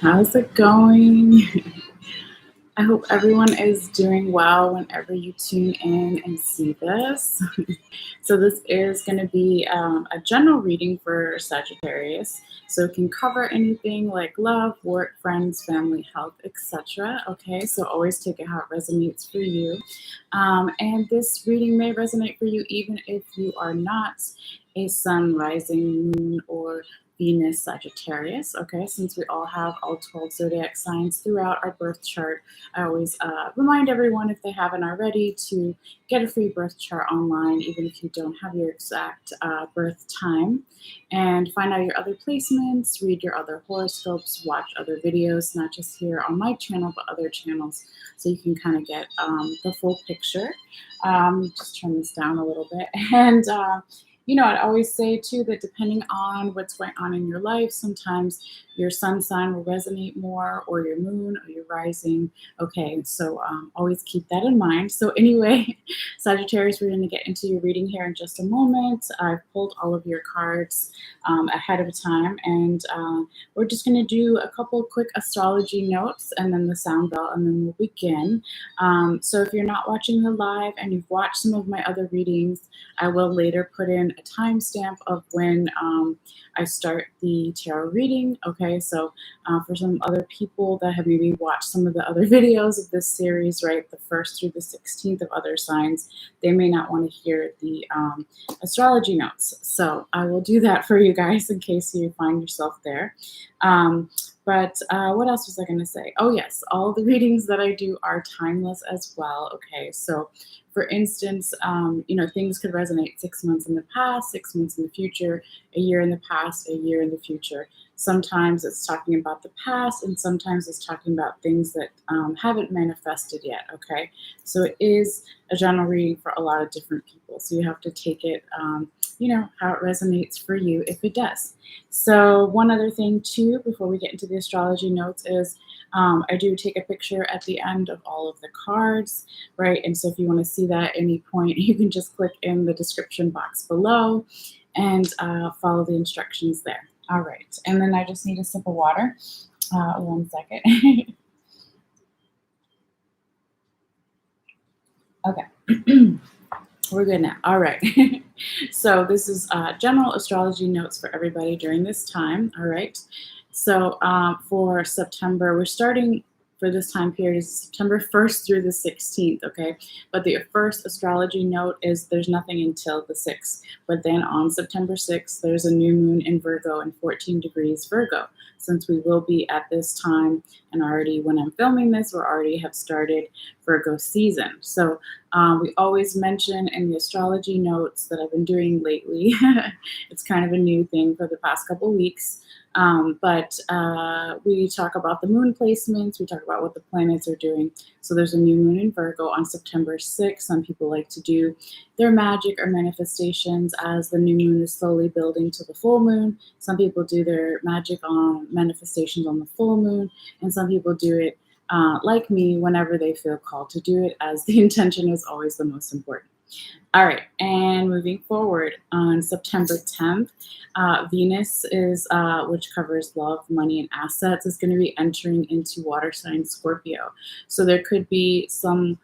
How's it going? I hope everyone is doing well whenever you tune in and see this. So this is going to be a general reading for Sagittarius. So it can cover anything like love, work, friends, family, health, etc. Okay, so always take it how it resonates for you. And this reading may resonate for you even if you are not a sun, rising, moon, or Venus Sagittarius. Okay, since we all have all 12 zodiac signs throughout our birth chart, I always remind everyone, if they haven't already, to get a free birth chart online, even if you don't have your exact birth time, and find out your other placements, read your other horoscopes, watch other videos, not just here on my channel, but other channels, so you can kind of get the full picture. Just turn this down a little bit. And I'd always say too that depending on what's going on in your life, sometimes your sun sign will resonate more, or your moon, or your rising. Okay, so always keep that in mind. So anyway, Sagittarius, we're going to get into your reading here in just a moment. I've pulled all of your cards ahead of time, and we're just going to do a couple quick astrology notes and then the sound bell, and then we'll begin. So if you're not watching the live and you've watched some of my other readings, I will later put in a timestamp of when I start the tarot reading. Okay, so for some other people that have maybe watched some of the other videos of this series, right, the 1st through the 16th of other signs, they may not want to hear the astrology notes. So I will do that for you guys in case you find yourself there. But what else was I going to say? Oh, yes, all the readings that I do are timeless as well. Okay, so for instance, things could resonate 6 months in the past, 6 months in the future, a year in the past, a year in the future. Sometimes it's talking about the past, and sometimes it's talking about things that haven't manifested yet. Okay, so it is a general reading for a lot of different people. So you have to take it, how it resonates for you, if it does. So one other thing too, before we get into the astrology notes, is I do take a picture at the end of all of the cards, right? And so if you want to see that at any point, you can just click in the description box below and follow the instructions there. All right, and then I just need a sip of water. 1 second. Okay. We're good now. All right. So this is general astrology notes for everybody during this time. All right. So for September, we're starting for this time period is September 1st through the 16th. Okay. But the first astrology note is there's nothing until the 6th. But then on September 6th, there's a new moon in Virgo and 14 degrees Virgo. Since we will be at this time, and already when I'm filming this, we already have started Virgo season. So we always mention in the astrology notes that I've been doing lately. It's kind of a new thing for the past couple weeks. But we talk about the moon placements. We talk about what the planets are doing. So there's a new moon in Virgo on September 6th. Some people like to do their magic or manifestations as the new moon is slowly building to the full moon. Some people do their magic on manifestations on the full moon, and some people do it like me, whenever they feel called to do it, as the intention is always the most important. All right, and moving forward, on September 10th, Venus is, which covers love, money, and assets, is going to be entering into water sign Scorpio. So there could be some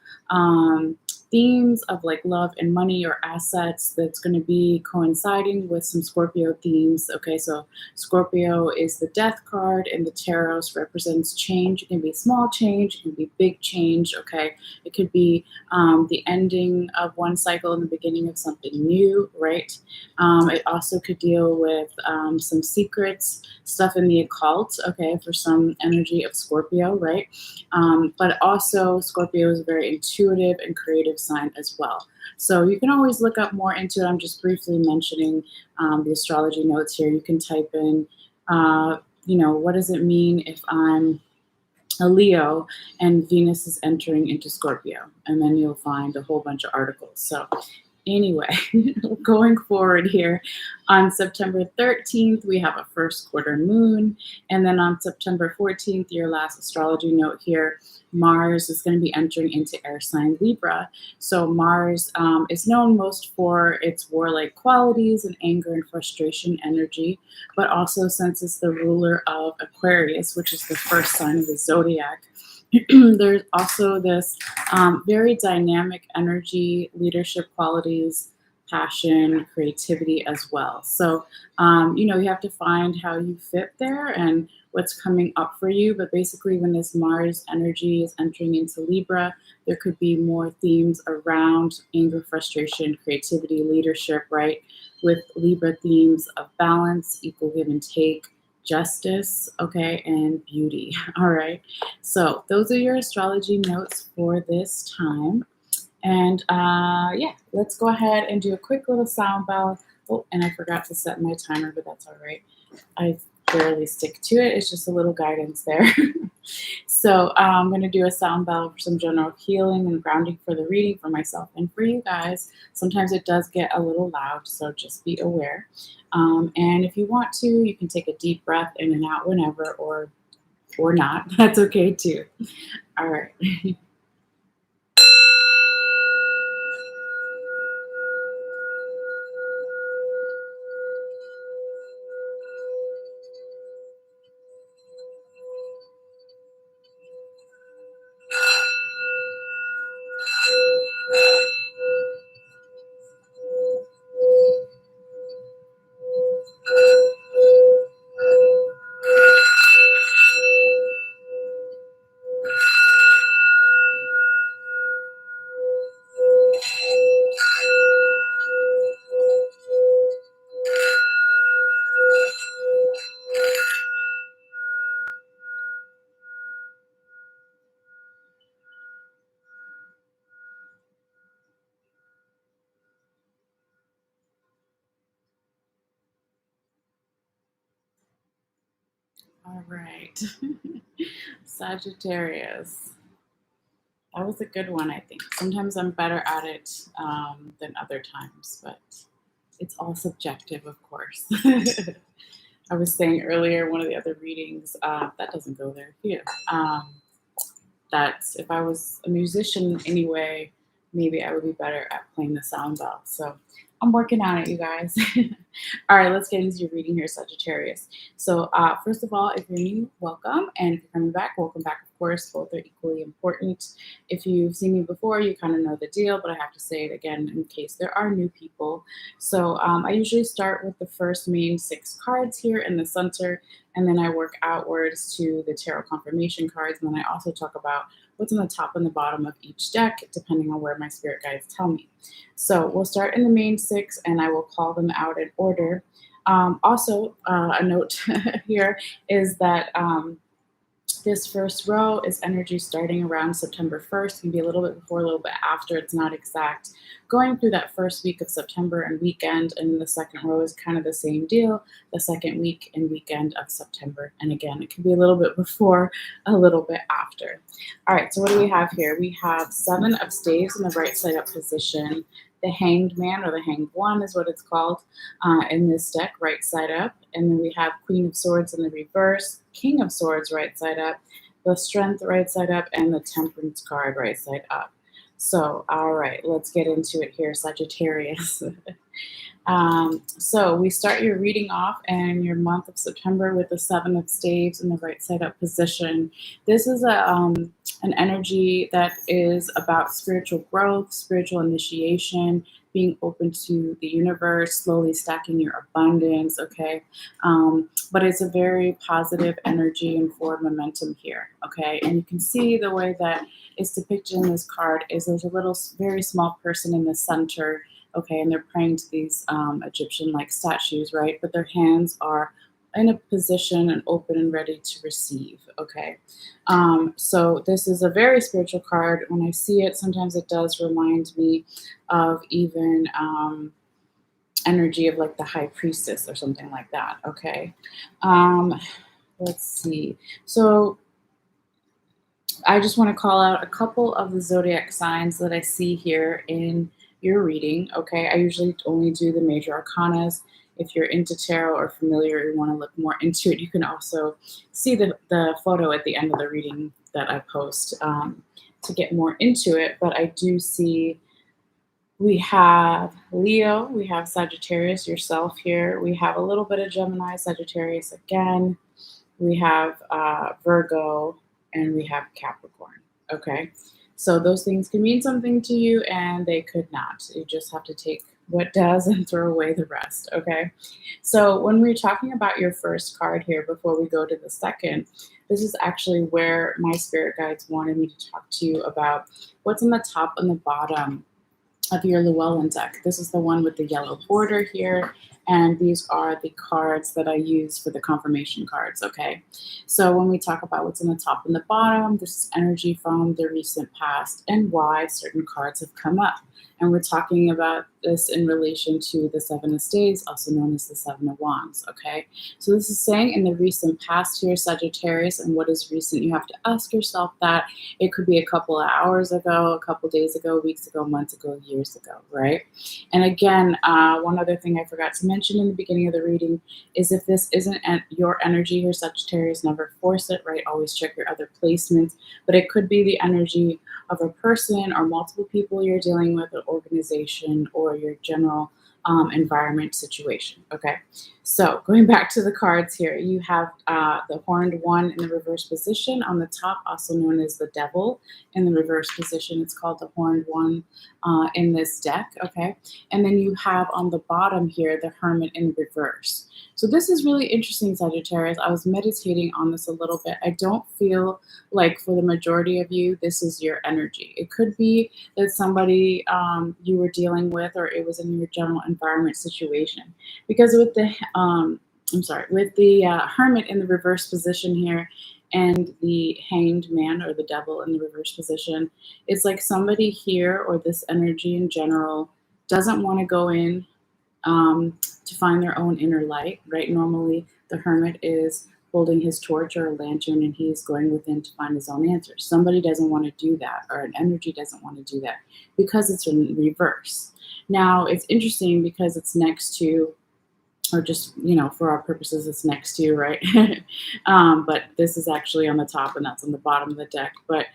themes of like love and money or assets that's going to be coinciding with some Scorpio themes. Okay, so Scorpio is the death card, and the tarot represents change. It can be small change, it can be big change. Okay, it could be the ending of one cycle and the beginning of something new, right? It also could deal with some secrets, stuff in the occult, okay, for some energy of Scorpio, right? But also Scorpio is a very intuitive and creative sign as well. So you can always look up more into it. I'm just briefly mentioning the astrology notes here. You can type in, what does it mean if I'm a Leo and Venus is entering into Scorpio? And then you'll find a whole bunch of articles. So Anyway, going forward here, on September 13th, we have a first quarter moon. And then on September 14th, your last astrology note here, Mars is going to be entering into air sign Libra. So Mars is known most for its warlike qualities and anger and frustration energy, but also since it's the ruler of Aquarius, which is the first sign of the zodiac, there's also this very dynamic energy, leadership qualities, passion, creativity as well. So, you have to find how you fit there and what's coming up for you. But basically, when this Mars energy is entering into Libra, there could be more themes around anger, frustration, creativity, leadership, right? With Libra themes of balance, equal give and take, justice, okay, and beauty. All right. So those are your astrology notes for this time. And yeah, let's go ahead and do a quick little sound bell. Oh, and I forgot to set my timer, but that's all right. I barely stick to it. It's just a little guidance there. So I'm going to do a sound bell for some general healing and grounding for the reading for myself and for you guys. Sometimes it does get a little loud, so just be aware. And if you want to, you can take a deep breath in and out whenever, or not. That's okay too. All right. All right. Sagittarius. That was a good one, I think. Sometimes I'm better at it than other times, but it's all subjective, of course. I was saying earlier, one of the other readings, that doesn't go there here. That if I was a musician anyway, maybe I would be better at playing the sound bell. So I'm working on it, you guys. All right, let's get into your reading here, Sagittarius. So first of all, if you're new, welcome. And if you're coming back, welcome back, of course. Both are equally important. If you've seen me before, you kind of know the deal, but I have to say it again in case there are new people. So I usually start with the first main 6 cards here in the center, and then I work outwards to the tarot confirmation cards. And then I also talk about what's on the top and the bottom of each deck, depending on where my spirit guides tell me. So we'll start in the main 6, and I will call them out in order. Also, a note here is that this first row is energy starting around September 1st. Can be a little bit before, a little bit after. It's not exact. Going through that first week of September and weekend, and the second row is kind of the same deal. The second week and weekend of September. And again, it can be a little bit before, a little bit after. All right, so what do we have here? We have 7 of staves in the right side up position. The Hanged Man, or the Hanged One is what it's called in this deck, right side up. And then we have Queen of Swords in the reverse, King of Swords right side up, the Strength right side up, and the Temperance card right side up. So, all right, let's get into it here, Sagittarius. So we start your reading off and your month of September with the 7 of staves in the right side up position. This is an energy that is about spiritual growth, spiritual initiation, being open to the universe, slowly stacking your abundance, okay? But it's a very positive energy and forward momentum here, okay? And you can see the way that it's depicted in this card is there's a little, very small person in the center, okay, and they're praying to these Egyptian-like statues, right? But their hands are in a position and open and ready to receive, okay? So this is a very spiritual card. When I see it, sometimes it does remind me of even energy of like the High Priestess or something like that, okay? Let's see. So I just want to call out a couple of the zodiac signs that I see here in your reading, okay? I usually only do the major arcanas. If you're into tarot or familiar, you want to look more into it, you can also see the photo at the end of the reading that I post to get more into it. But I do see we have Leo, we have Sagittarius, yourself here. We have a little bit of Gemini, Sagittarius again. We have Virgo, and we have Capricorn. Okay, so those things can mean something to you, and they could not. You just have to take what does and throw away the rest. Okay, so when we're talking about your first card here, before we go to the second, this is actually where my spirit guides wanted me to talk to you about what's on the top and the bottom of your Llewellyn deck. This is the one with the yellow border here, and these are the cards that I use for the confirmation cards, okay? So when we talk about what's on the top and the bottom, this is energy from the recent past and why certain cards have come up. And we're talking about this in relation to the Seven of Spades, also known as the Seven of Wands, okay? So this is saying in the recent past here, Sagittarius, and what is recent? You have to ask yourself that. It could be a couple of hours ago, a couple of days ago, weeks ago, months ago, years ago, right? And again, one other thing I forgot to mention in the beginning of the reading is if this isn't your energy here, Sagittarius, never force it, right? Always check your other placements, but it could be the energy of a person or multiple people you're dealing with, an organization, or your general environment situation. Okay, so going back to the cards here, you have the horned one in the reverse position on the top, also known as the devil in the reverse position. It's called the horned one in this deck. Okay, and then you have on the bottom here the hermit in reverse. So this is really interesting, Sagittarius. I was meditating on this a little bit. I don't feel like for the majority of you, this is your energy. It could be that somebody you were dealing with, or it was in your general environment situation. Because with the, with the hermit in the reverse position here, and the hanged man or the devil in the reverse position, it's like somebody here, or this energy in general, doesn't want to go in to find their own inner light, right? Normally, the hermit is holding his torch or a lantern, and he's going within to find his own answers. Somebody doesn't want to do that, or an energy doesn't want to do that because it's in reverse. Now, it's interesting because it's next to, or just, for our purposes, it's next to, right? But this is actually on the top, and that's on the bottom of the deck. But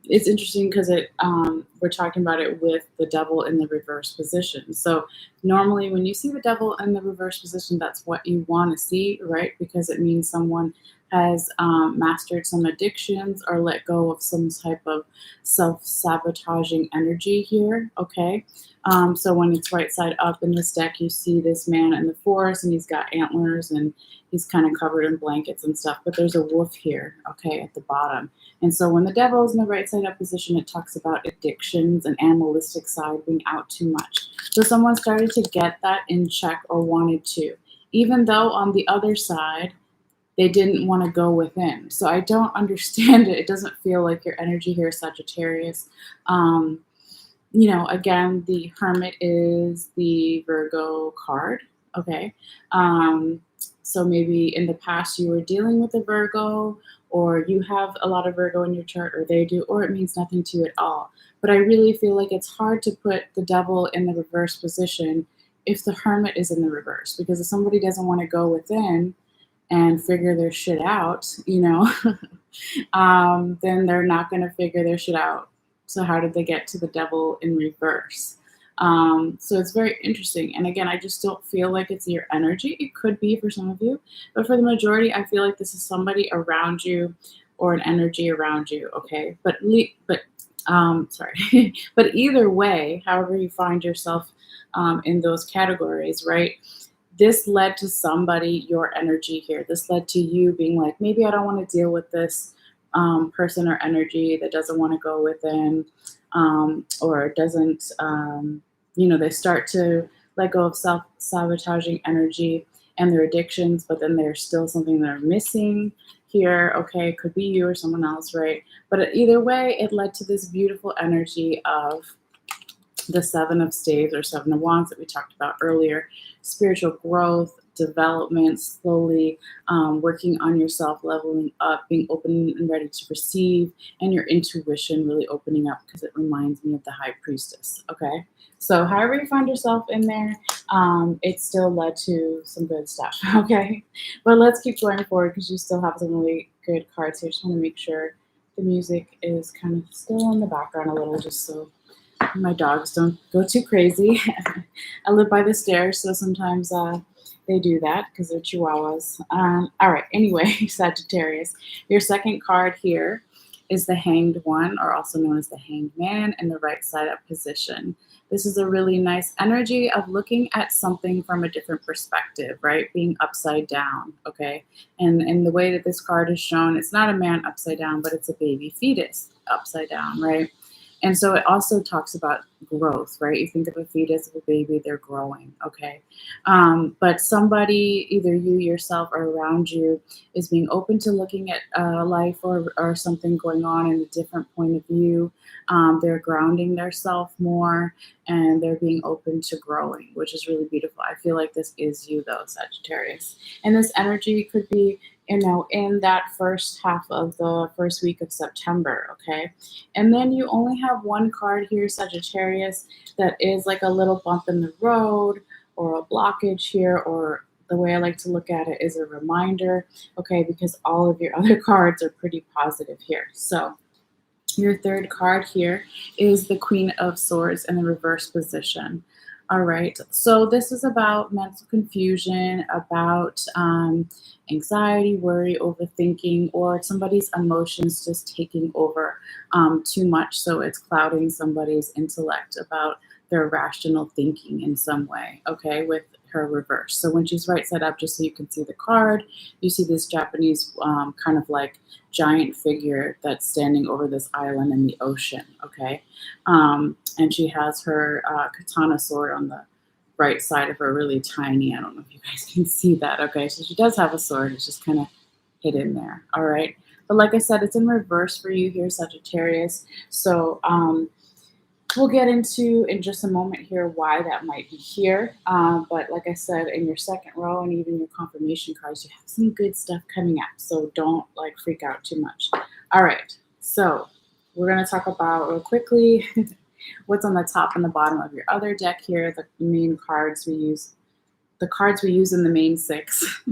it's interesting because we're talking about it with the devil in the reverse position. So normally when you see the devil in the reverse position, that's what you want to see, right? Because it means someone has mastered some addictions or let go of some type of self-sabotaging energy here, okay? So when it's right side up in this deck, you see this man in the forest, and he's got antlers, and he's kind of covered in blankets and stuff, but there's a wolf here, okay, at the bottom. And so when the devil is in the right side up position, it talks about addictions and animalistic side being out too much. So someone started to get that in check, or wanted to, even though on the other side, they didn't want to go within. So I don't understand it. It doesn't feel like your energy here, Sagittarius. Again, the hermit is the Virgo card, okay? So maybe in the past you were dealing with a Virgo, or you have a lot of Virgo in your chart, or they do, or it means nothing to you at all. But I really feel like it's hard to put the devil in the reverse position if the hermit is in the reverse, because if somebody doesn't want to go within and figure their shit out, then they're not going to figure their shit out. So how did they get to the devil in reverse? So it's very interesting. And again, I just don't feel like it's your energy. It could be for some of you, but for the majority, I feel like this is somebody around you, or an energy around you. Okay. But but either way, however you find yourself in those categories, right? This led to somebody, your energy here. This led to you being like, maybe I don't want to deal with this person or energy that doesn't want to go within, or doesn't, they start to let go of self-sabotaging energy and their addictions, but then there's still something they're missing here. Okay, it could be you or someone else, right? But either way, it led to this beautiful energy of the Seven of Spades or Seven of Wands that we talked about earlier. Spiritual growth, development, slowly working on yourself, leveling up, being open and ready to receive, and your intuition really opening up, because it reminds me of the High Priestess. Okay. So, however you find yourself in there, it still led to some good stuff. Okay. But let's keep going forward, because you still have some really good cards here. Just want to make sure the music is kind of still in the background a little, just so my dogs don't go too crazy. I live by the stairs, so sometimes they do that because they're chihuahuas. All right, anyway, Sagittarius. Your second card here is the Hanged One, or also known as the Hanged Man, in the right side up position. This is a really nice energy of looking at something from a different perspective, right? Being upside down, okay? And the way that this card is shown, it's not a man upside down, but it's a baby fetus upside down, right? And so it also talks about growth, right? You think of a fetus, of a baby, they're growing, okay? But somebody, either you yourself or around you, is being open to looking at life or something going on in a different point of view. They're grounding themselves more, and they're being open to growing, which is really beautiful. I feel like this is you, though, Sagittarius. And this energy could be, in that first half of the first week of September, okay? And then you only have one card here, Sagittarius, that is like a little bump in the road or a blockage here, or the way I like to look at it is a reminder, okay? Because all of your other cards are pretty positive here. So your third card here is the Queen of Swords in the reverse position. All right, so this is about mental confusion, about anxiety, worry, overthinking, or somebody's emotions just taking over too much. So it's clouding somebody's intellect about their rational thinking in some way, okay, with her reverse. So when she's right side up, just so you can see the card, you see this Japanese kind of like giant figure that's standing over this island in the ocean, okay? And she has her katana sword on the right side of her, really tiny. I don't know if you guys can see that, okay? So she does have a sword. It's just kind of hidden there, all right? But like I said, it's in reverse for you here, Sagittarius. So we'll get into in just a moment here why that might be here. But like I said, in your second row and even your confirmation cards, you have some good stuff coming up. So don't like freak out too much. All right. So we're going to talk about real quickly what's on the top and the bottom of your other deck here, the main cards we use. The cards we use in the main six.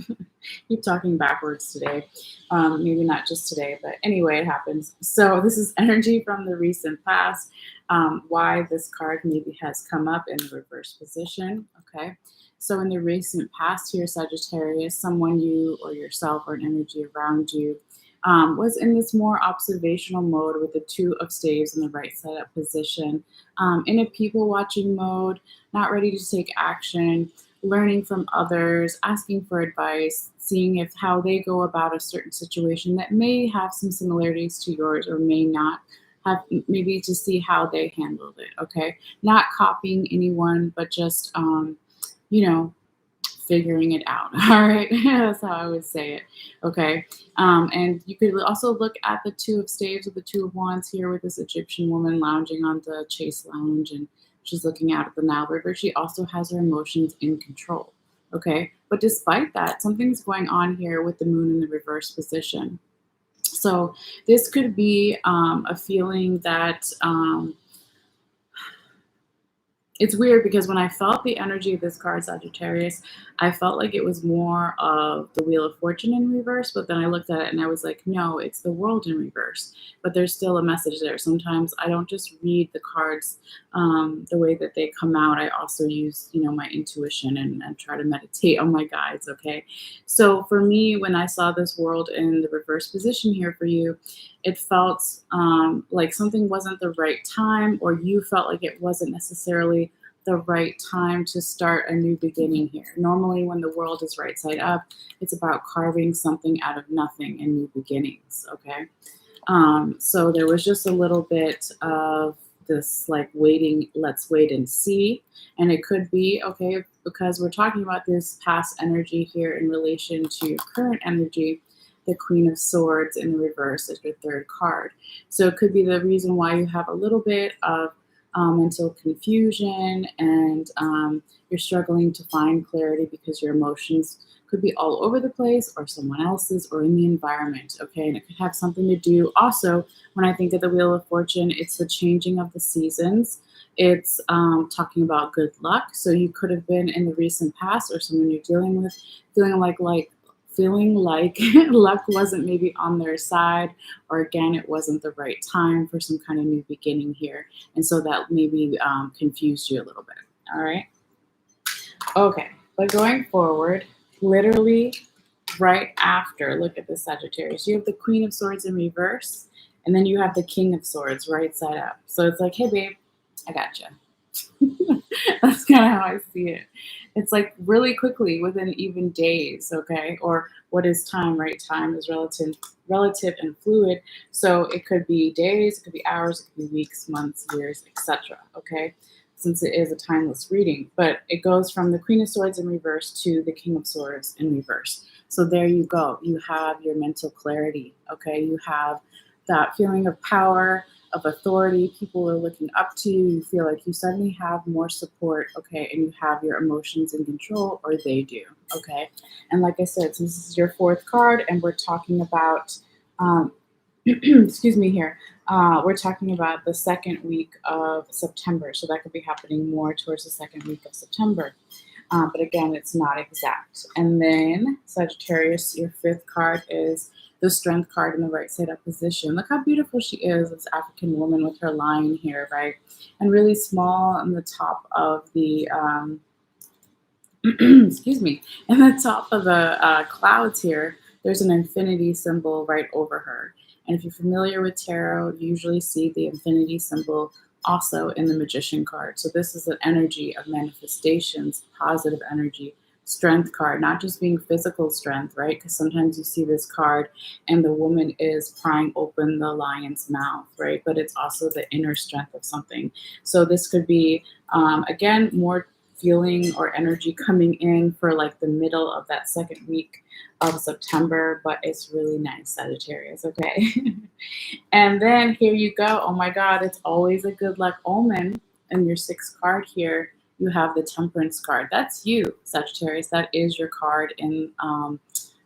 Keep talking backwards today. Maybe not just today, but anyway, it happens. So this is energy from the recent past. Why this card maybe has come up in the reverse position. Okay. So in the recent past here, Sagittarius, someone you or yourself or an energy around you was in this more observational mode with the Two of Staves in the right side up position, in a people watching mode, not ready to take action, learning from others, asking for advice, seeing if how they go about a certain situation that may have some similarities to yours or may not have, maybe to see how they handled it, okay? Not copying anyone, but just, figuring it out, all right? That's how I would say it, okay? And you could also look at the Two of Staves with the Two of Wands here with this Egyptian woman lounging on the Chase Lounge, and she's looking out at the Nile River. She also has her emotions in control, okay? But despite that, something's going on here with the moon in the reverse position. So this could be a feeling that it's weird, because when I felt the energy of this card, Sagittarius, I felt like it was more of the Wheel of Fortune in reverse, but then I looked at it and I was like, no, it's the World in reverse. But there's still a message there. Sometimes I don't just read the cards the way that they come out. I also use, my intuition and try to meditate on my guides, okay? So for me, when I saw this World in the reverse position here for you, it felt like something wasn't the right time, or you felt like it wasn't necessarily the right time to start a new beginning here. Normally when the World is right side up, it's about carving something out of nothing and new beginnings, okay? So there was just a little bit of this like waiting, let's wait and see. And it could be, okay, because we're talking about this past energy here in relation to current energy, the Queen of Swords in the reverse is your third card. So it could be the reason why you have a little bit of mental confusion, and you're struggling to find clarity because your emotions could be all over the place or someone else's or in the environment, okay? And it could have something to do also, when I think of the Wheel of Fortune, it's the changing of the seasons. It's talking about good luck. So you could have been in the recent past, or someone you're dealing with, feeling like luck wasn't maybe on their side, or again, it wasn't the right time for some kind of new beginning here. And so that maybe confused you a little bit. All right. Okay. But going forward, literally right after, look at the Sagittarius, you have the Queen of Swords in reverse, and then you have the King of Swords right side up. So it's like, hey, babe, I got you. That's kind of how I see it. It's like really quickly within even days, okay? Or what is time, right? Time is relative and fluid. So it could be days, it could be hours, it could be weeks, months, years, etc. Okay? Since it is a timeless reading. But it goes from the Queen of Swords in reverse to the King of Swords in reverse. So there you go. You have your mental clarity, okay? You have that feeling of power, of authority. People are looking up to you. You feel like you suddenly have more support, okay? And you have your emotions in control, or they do, okay? And like I said, since this is your fourth card, and we're talking about, excuse me here, we're talking about the second week of September. So that could be happening more towards the second week of September. But again, it's not exact. And then Sagittarius, your fifth card is the Strength card in the right side up position. Look how beautiful she is, this African woman with her lion here, right? And really small on the top of the, excuse me, in the top of the clouds here, there's an infinity symbol right over her. And if you're familiar with tarot, you usually see the infinity symbol also in the Magician card. So this is an energy of manifestations, positive energy, Strength card, not just being physical strength, right? Because sometimes you see this card and the woman is prying open the lion's mouth, right? But it's also the inner strength of something. So this could be, again, more feeling or energy coming in for like the middle of that second week of September, but it's really nice, Sagittarius, okay? And then here you go. Oh my God, it's always a good luck omen. And your sixth card here, you have the Temperance card. That's you, Sagittarius. That is your card in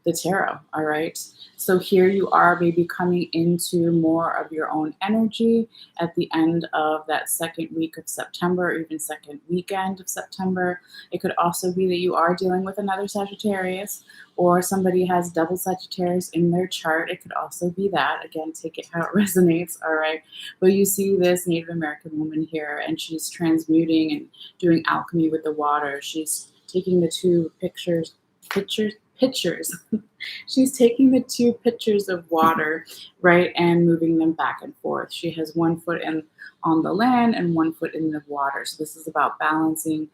the tarot, all right? So here you are maybe coming into more of your own energy at the end of that second week of September, or even second weekend of September. It could also be that you are dealing with another Sagittarius, or somebody has double Sagittarius in their chart. It could also be that. Again, take it how it resonates, all right? But you see this Native American woman here, and she's transmuting and doing alchemy with the water. She's taking the two pitchers. She's taking the two pitchers of water, right, and moving them back and forth. She has one foot in on the land and one foot in the water. So this is about balancing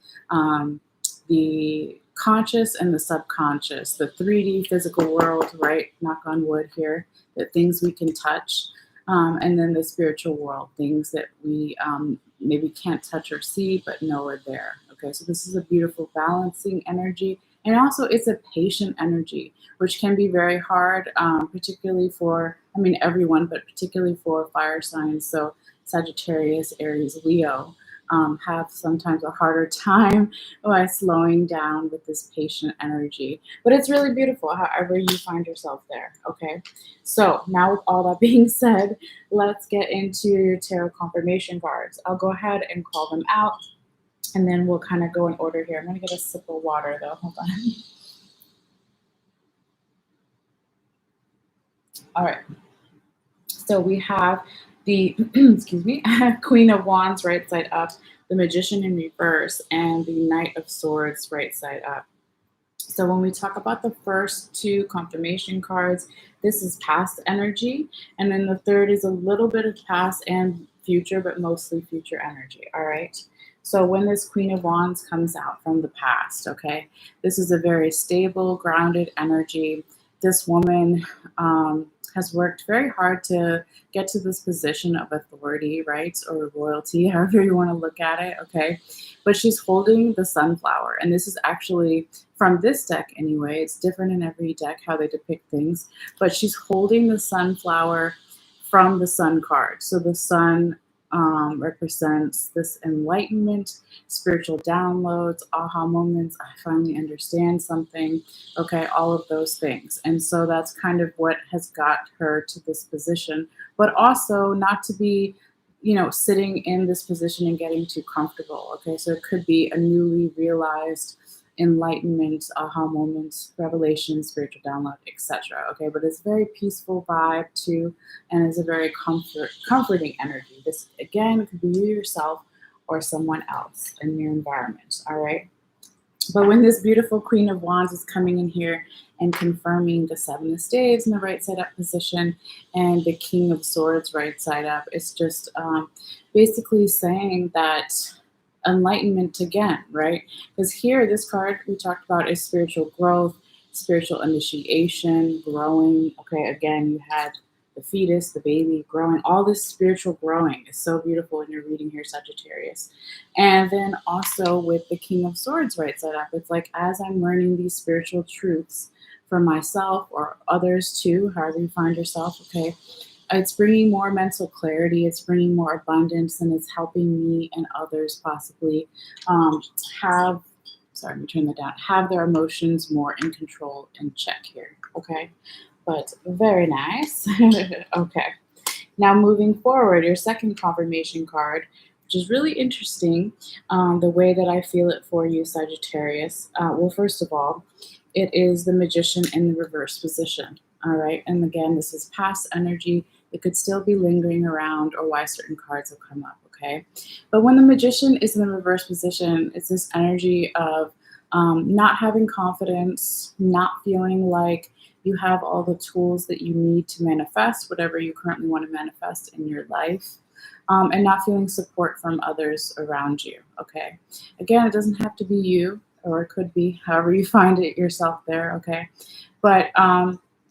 the conscious and the subconscious, the 3D physical world, right? Knock on wood here, the things we can touch, and then the spiritual world, things that we maybe can't touch or see, but know are there. Okay, so this is a beautiful balancing energy. And also it's a patient energy, which can be very hard, particularly for, I mean, everyone, but particularly for fire signs. So Sagittarius, Aries, Leo have sometimes a harder time by slowing down with this patient energy. But it's really beautiful, however you find yourself there, okay? So now with all that being said, let's get into your tarot confirmation cards. I'll go ahead and call them out, and then we'll kind of go in order here. I'm going to get a sip of water, though. Hold on. All right. So we have the, excuse me, Queen of Wands right side up, the Magician in reverse, and the Knight of Swords right side up. So when we talk about the first two confirmation cards, this is past energy. And then the third is a little bit of past and future, but mostly future energy. All right. So when this Queen of Wands comes out from the past, okay, this is a very stable, grounded energy. This woman has worked very hard to get to this position of authority, right? Or royalty, however you want to look at it, okay? But she's holding the sunflower. And this is actually, from this deck anyway, it's different in every deck how they depict things, but she's holding the sunflower from the sun card. So the sun represents this enlightenment, spiritual downloads, aha moments. I finally understand something. Okay, all of those things. And so that's kind of what has got her to this position, but also not to be, sitting in this position and getting too comfortable. Okay, so it could be a newly realized enlightenment, aha moments, revelation, spiritual download, etc. Okay, but it's a very peaceful vibe too, and it's a very comforting energy. This again could be you yourself or someone else in your environment. All right. But when this beautiful Queen of Wands is coming in here and confirming the Seven of Staves in the right side up position and the King of Swords right side up, it's just basically saying that enlightenment again, right? Because here, this card we talked about is spiritual growth, spiritual initiation, growing. Okay, again, you had the fetus, the baby growing, all this spiritual growing is so beautiful in your reading here, Sagittarius. And then also with the King of Swords right side up, it's like as I'm learning these spiritual truths for myself or others too, however you find yourself, okay, it's bringing more mental clarity, it's bringing more abundance, and it's helping me and others possibly have, sorry, let me turn that down, have their emotions more in control and check here, okay? But very nice. Okay. Now moving forward, your second confirmation card, which is really interesting, the way that I feel it for you, Sagittarius. Well, first of all, it is the Magician in the reverse position. All right. And again, this is past energy. It could still be lingering around or why certain cards have come up. Okay. But when the Magician is in the reverse position, it's this energy of not having confidence, not feeling like you have all the tools that you need to manifest whatever you currently want to manifest in your life, and not feeling support from others around you. Okay. Again, it doesn't have to be you, or it could be however you find it yourself there. Okay. But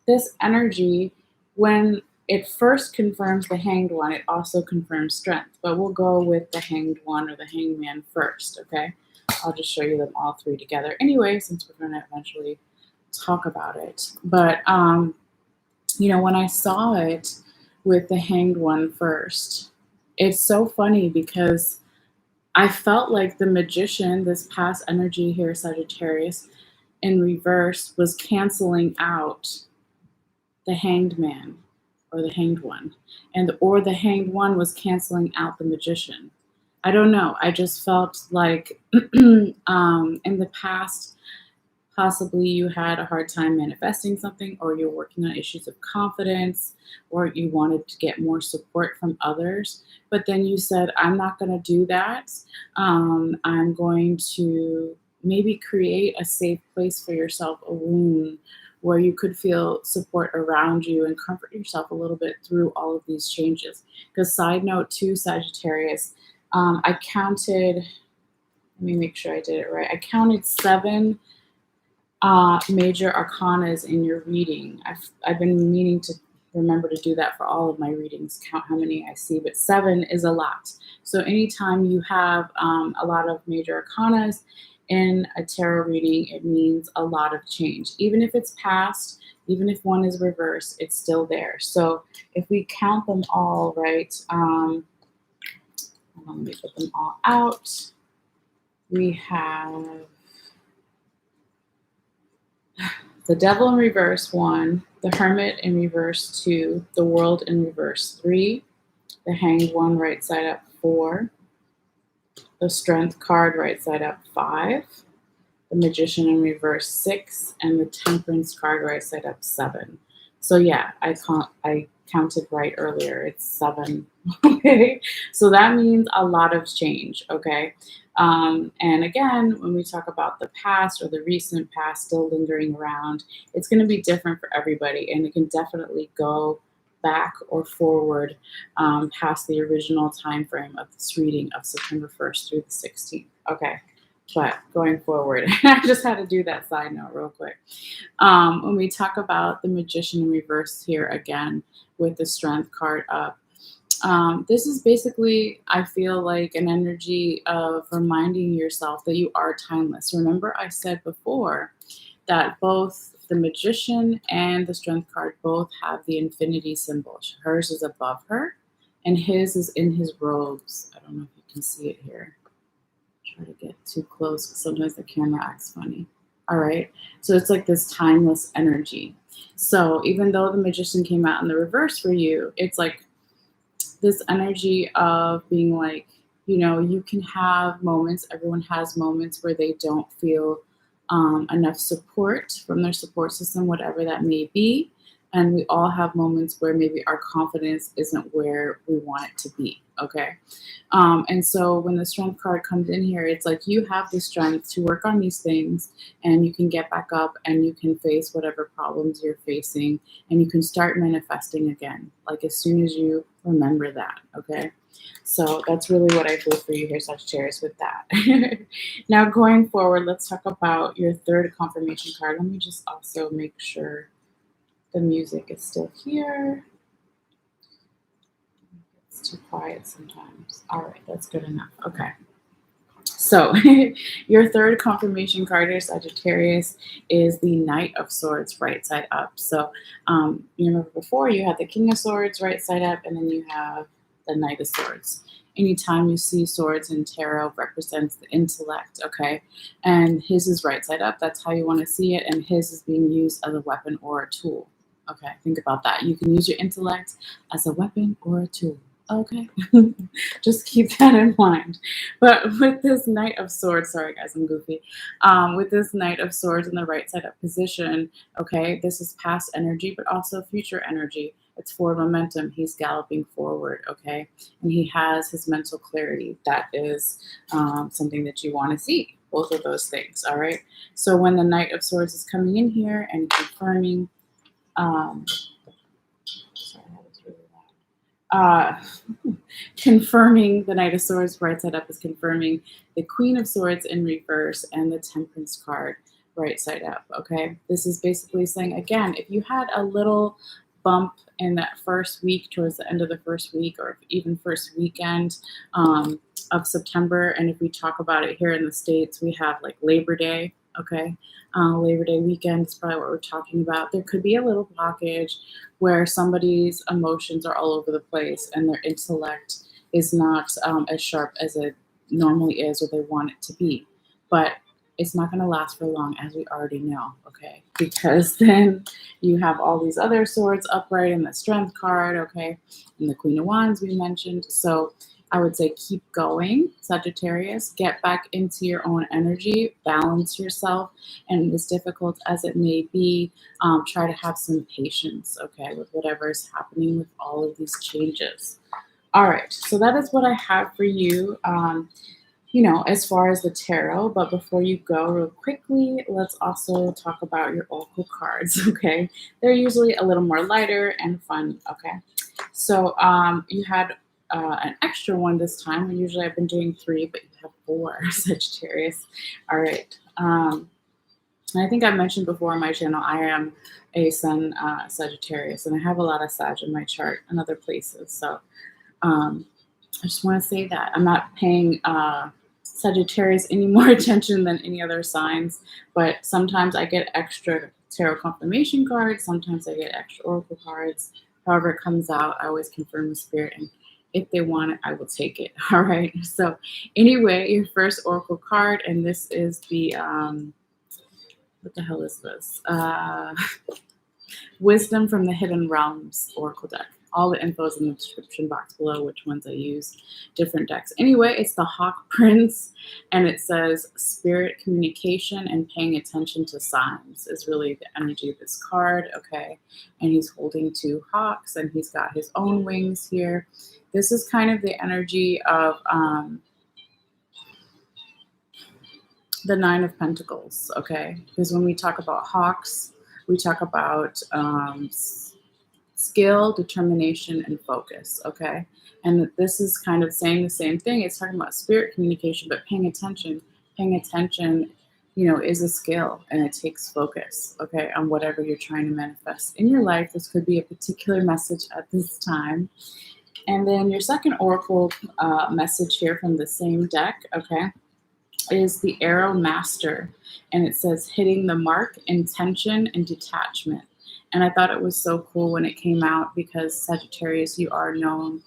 this energy, when it first confirms the Hanged One, it also confirms strength. But we'll go with the Hanged One or the Hanged Man first. Okay. I'll just show you them all three together anyway, since we're going to eventually talk about it. But when I saw it with the Hanged One first, it's so funny because I felt like the Magician, this past energy here, Sagittarius, in reverse, was canceling out the Hanged Man or the Hanged One, or the Hanged One was canceling out the Magician. I don't know. I just felt like in the past, possibly you had a hard time manifesting something, or you're working on issues of confidence, or you wanted to get more support from others. But then you said, I'm not going to do that. I'm going to maybe create a safe place for yourself, a womb where you could feel support around you and comfort yourself a little bit through all of these changes. Because side note too, Sagittarius, I counted, let me make sure I did it right. I counted 7 major arcanas in your reading. I've been meaning to remember to do that for all of my readings, count how many I see, but 7 is a lot. So anytime you have a lot of major arcanas in a tarot reading, it means a lot of change. Even if it's past, even if one is reversed, it's still there. So if we count them all, right, let me put them all out. We have the Devil in reverse, 1, the Hermit in reverse, 2, the World in reverse, 3, the Hanged One right side up, 4, the Strength card right side up, 5, the Magician in reverse, 6, and the Temperance card right side up, 7. So yeah, I counted right earlier. It's 7. Okay, so that means a lot of change. Okay, and again, when we talk about the past or the recent past still lingering around, it's going to be different for everybody, and it can definitely go back or forward past the original time frame of this reading of September 1st through the 16th. Okay. But going forward, I just had to do that side note real quick. When we talk about the Magician in reverse here again with the Strength card up, this is basically, I feel like, an energy of reminding yourself that you are timeless. Remember, I said before that both the Magician and the Strength card both have the infinity symbol. Hers is above her, and his is in his robes. I don't know if you can see it here. Try to get too close because sometimes the camera acts funny. All right. So it's like this timeless energy. So even though the magician came out in the reverse for you, it's like this energy of being like, you can have moments, everyone has moments where they don't feel enough support from their support system, whatever that may be. And we all have moments where maybe our confidence isn't where we want it to be. Okay. And so when the strength card comes in here, it's like you have the strength to work on these things and you can get back up and you can face whatever problems you're facing and you can start manifesting again, like as soon as you remember that. Okay. So that's really what I feel for you here, Sagittarius, with that. Now, going forward, let's talk about your third confirmation card. Let me just also make sure the music is still here. It's too quiet sometimes. All right, that's good enough. Okay. So your third confirmation card here, Sagittarius, is the Knight of Swords, right side up. So you remember before you had the King of Swords, right side up, and then you have the Knight of Swords. Anytime you see swords in tarot represents the intellect, okay? And his is right side up. That's how you want to see it. And his is being used as a weapon or a tool. Okay, think about that. You can use your intellect as a weapon or a tool. Okay, just keep that in mind. But with this Knight of Swords, sorry guys, I'm goofy. With this Knight of Swords in the right side up position, okay, this is past energy, but also future energy. It's forward momentum. He's galloping forward, okay, and he has his mental clarity. That is something that you want to see. Both of those things, all right. So when the Knight of Swords is coming in here and confirming. Sorry, that was really loud. Confirming the Knight of Swords right side up is confirming the Queen of Swords in reverse and the Temperance card right side up. Okay, this is basically saying, again, if you had a little bump in that first week, towards the end of the first week, or even first weekend of September, and if we talk about it here in the States, we have like Labor Day. Okay, Labor Day weekend is probably what we're talking about. There could be a little blockage where somebody's emotions are all over the place and their intellect is not as sharp as it normally is or they want it to be. But it's not going to last for long, as we already know, okay? Because then you have all these other swords upright in the Strength card, okay? And the Queen of Wands we mentioned. So I would say keep going, Sagittarius. Get back into your own energy, balance yourself, and as difficult as it may be, try to have some patience, okay, with whatever is happening with all of these changes. All right, so that is what I have for you, as far as the tarot. But before you go, real quickly, let's also talk about your oracle cards, okay? They're usually a little more lighter and fun, okay? So you had an extra one this time. Usually I've been doing 3, but you have 4, Sagittarius. All right. And I think I mentioned before on my channel, I am a Sun Sagittarius, and I have a lot of Sag in my chart and other places. So I just want to say that I'm not paying Sagittarius any more attention than any other signs, but sometimes I get extra tarot confirmation cards. Sometimes I get extra oracle cards. However it comes out, I always confirm with spirit, and if they want it, I will take it. All right. So anyway, your first oracle card, and this is the what the hell is this? Wisdom from the Hidden Realms Oracle deck. All the info is in the description box below, which ones I use, different decks. Anyway, it's the Hawk Prince, and it says spirit communication and paying attention to signs is really the energy of this card, okay? And he's holding 2 hawks, and he's got his own wings here. This is kind of the energy of the 9 of Pentacles, okay? Because when we talk about hawks, we talk about skill, determination, and focus, okay? And this is kind of saying the same thing. It's talking about spirit communication, but paying attention. Paying attention, is a skill, and it takes focus, okay, on whatever you're trying to manifest in your life. This could be a particular message at this time. And then your second oracle message here from the same deck, okay, is the Arrow Master, and it says hitting the mark, intention, and detachment. And I thought it was so cool when it came out because Sagittarius, you are known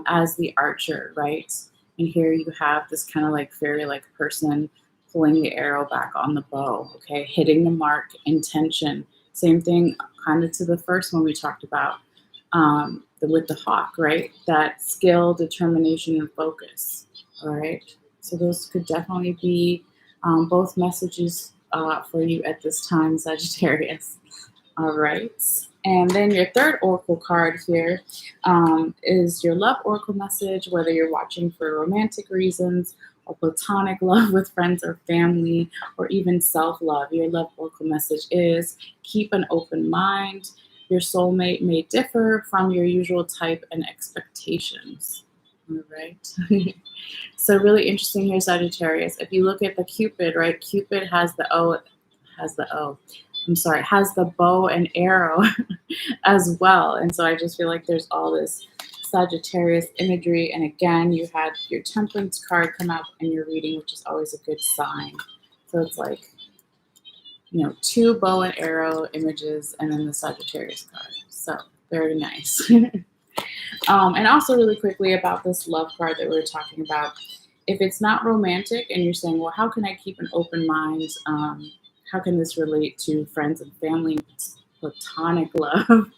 as the archer, right? And here you have this kind of like fairy-like person pulling the arrow back on the bow, okay? Hitting the mark, intention. Same thing kind of to the first one we talked about with the hawk, right? That skill, determination, and focus, all right? So those could definitely be both messages for you at this time, Sagittarius. All right. And then your third oracle card here is your love oracle message, whether you're watching for romantic reasons or platonic love with friends or family, or even self-love. Your love oracle message is keep an open mind. Your soulmate may differ from your usual type and expectations. All right. So really interesting here, Sagittarius. If you look at the Cupid, right? Cupid has the O, has the bow and arrow as well. And so I just feel like there's all this Sagittarius imagery. And again, you had your Temperance card come out in your reading, which is always a good sign. So it's like, you know, 2 bow and arrow images and then the Sagittarius card. So very nice. And also really quickly about this love card that we were talking about. If it's not romantic and you're saying, well, how can I keep an open mind? How can this relate to friends and family, platonic love?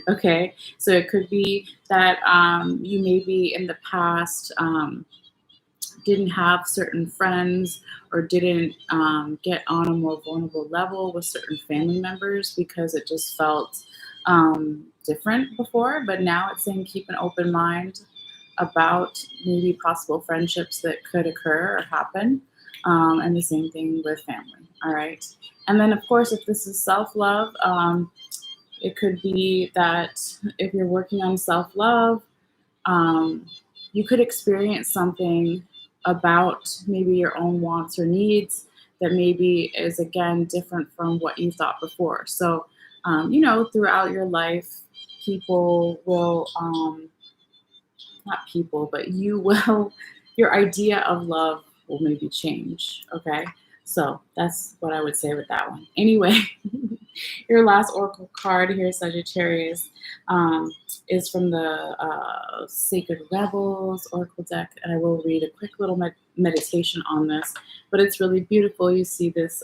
Okay, so it could be that you maybe in the past didn't have certain friends or didn't get on a more vulnerable level with certain family members because it just felt different before, but now it's saying keep an open mind about maybe possible friendships that could occur or happen, and the same thing with family. All right, and then of course, if this is self-love, it could be that if you're working on self-love, you could experience something about maybe your own wants or needs that maybe is again different from what you thought before. So you know, throughout your life, people will, not people, but you will, your idea of love will maybe change, okay? So that's what I would say with that one. Anyway, your last oracle card here, Sagittarius, is from the Sacred Rebels oracle deck, and I will read a quick little meditation on this, but it's really beautiful. You see this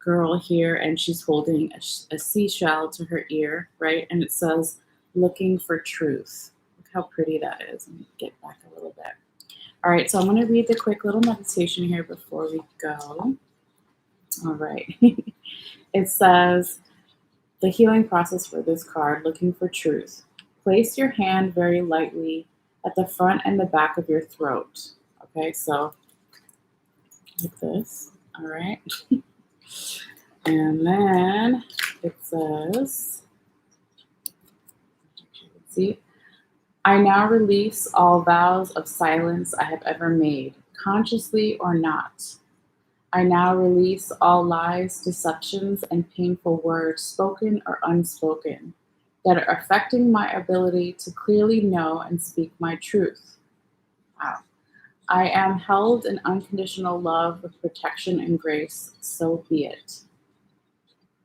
girl here, and she's holding a seashell to her ear, right? And it says, looking for truth. Look how pretty that is. Let me get back a little bit. All right, so I'm going to read the quick little meditation here before we go. All right. It says, the healing process for this card, looking for truth. Place your hand very lightly at the front and the back of your throat. Okay, so like this. All right. And then it says, let's see, I now release all vows of silence I have ever made, consciously or not. I now release all lies, deceptions, and painful words, spoken or unspoken, that are affecting my ability to clearly know and speak my truth. Wow. I am held in unconditional love with protection and grace, so be it.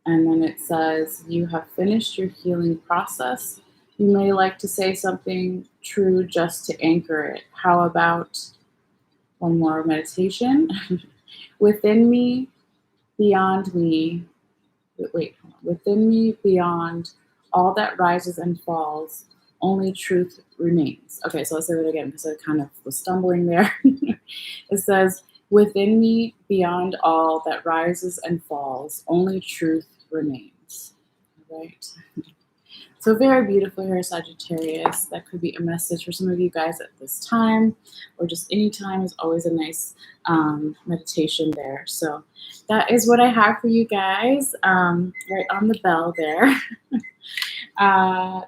And then it says, you have finished your healing process. You may like to say something true just to anchor it. How about one more meditation? Within me, beyond me, within me, beyond all that rises and falls, only truth remains. Okay, so I'll say that again because I kind of was stumbling there. It says, within me, beyond all that rises and falls, only truth remains. All right. So very beautiful here, Sagittarius. That could be a message for some of you guys at this time, or just any time is always a nice meditation there. So that is what I have for you guys, right on the bell there.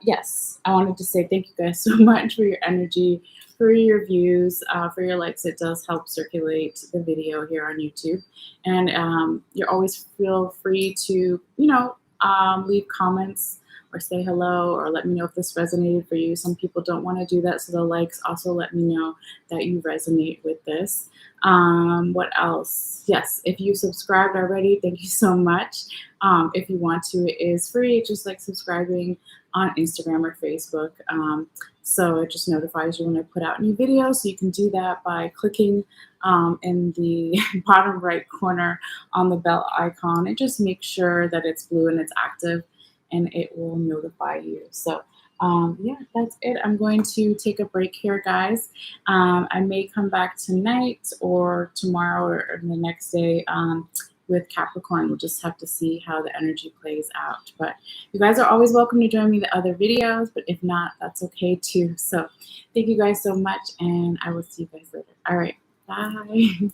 Yes, I wanted to say thank you guys so much for your energy, for your views, for your likes. It does help circulate the video here on YouTube. And you always feel free to, leave comments or say hello or let me know if this resonated for you. Some people don't want to do that, so the likes also let me know that you resonate with this. What else? Yes, if you subscribed already, thank you so much. If you want to, it is free, just like subscribing on Instagram or Facebook. So it just notifies you when I put out new videos. So you can do that by clicking in the bottom right corner on the bell icon, and just make sure that it's blue and it's active, and it will notify you. So yeah, that's it. I'm going to take a break here, guys. I may come back tonight or tomorrow or the next day with Capricorn. We'll just have to see how the energy plays out. But you guys are always welcome to join me in the other videos, but if not, that's okay too. So thank you guys so much, and I will see you guys later. All right, bye.